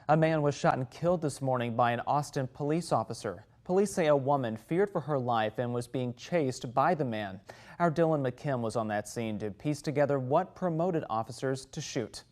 A man was shot and killed this morning by an Austin police officer. Police say a woman feared for her life and was being chased by the man. Our Dylan McKim was on that scene to piece together what promoted officers to shoot.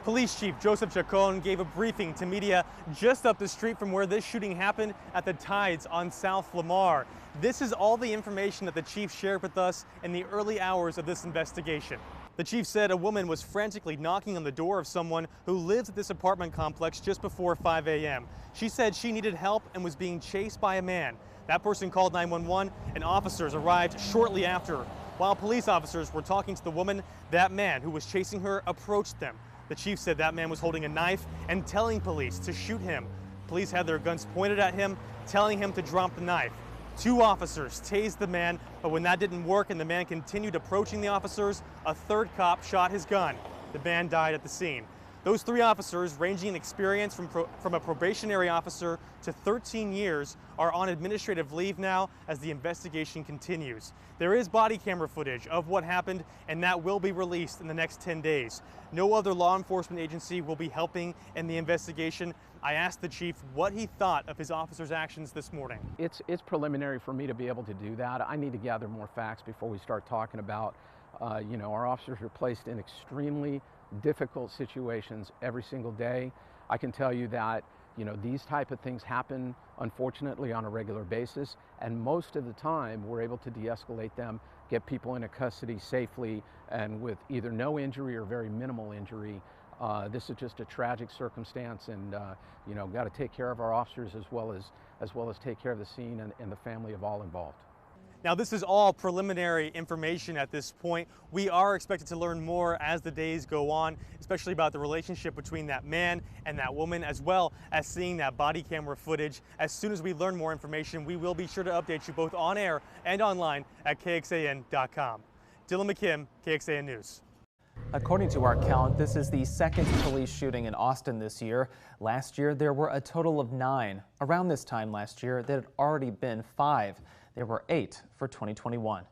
Police Chief Joseph Chacon gave a briefing to media just up the street from where this shooting happened at the Tides on South Lamar. This is all the information that the chief shared with us in the early hours of this investigation. The chief said a woman was frantically knocking on the door of someone who lives at this apartment complex just before 5 a.m. She said she needed help and was being chased by a man. That person called 911 and officers arrived shortly after. While police officers were talking to the woman, that man who was chasing her approached them. The chief said that man was holding a knife and telling police to shoot him. Police had their guns pointed at him, telling him to drop the knife. Two officers tased the man, but when that didn't work and the man continued approaching the officers, a third cop shot his gun. The man died at the scene. Those three officers, ranging in experience from a probationary officer to 13 years, are on administrative leave now as the investigation continues. There is body camera footage of what happened, and that will be released in the next 10 days. No other law enforcement agency will be helping in the investigation. I asked the chief what he thought of his officers' actions this morning. It's preliminary for me to be able to do that. I need to gather more facts before we start talking about, our officers are placed in extremely difficult situations every single day. I can tell you that, these type of things happen, unfortunately, on a regular basis, and most of the time we're able to de-escalate them, get people into custody safely and with either no injury or very minimal injury. This is just a tragic circumstance, and got to take care of our officers as well as take care of the scene and the family of all involved. Now, this is all preliminary information at this point. We are expected to learn more as the days go on, especially about the relationship between that man and that woman, as well as seeing that body camera footage. As soon as we learn more information, we will be sure to update you both on air and online at KXAN.com. Dylan McKim, KXAN News. According to our count, this is the second police shooting in Austin this year. Last year, there were a total of 9. Around this time last year, there had already been 5. There were 8 for 2021.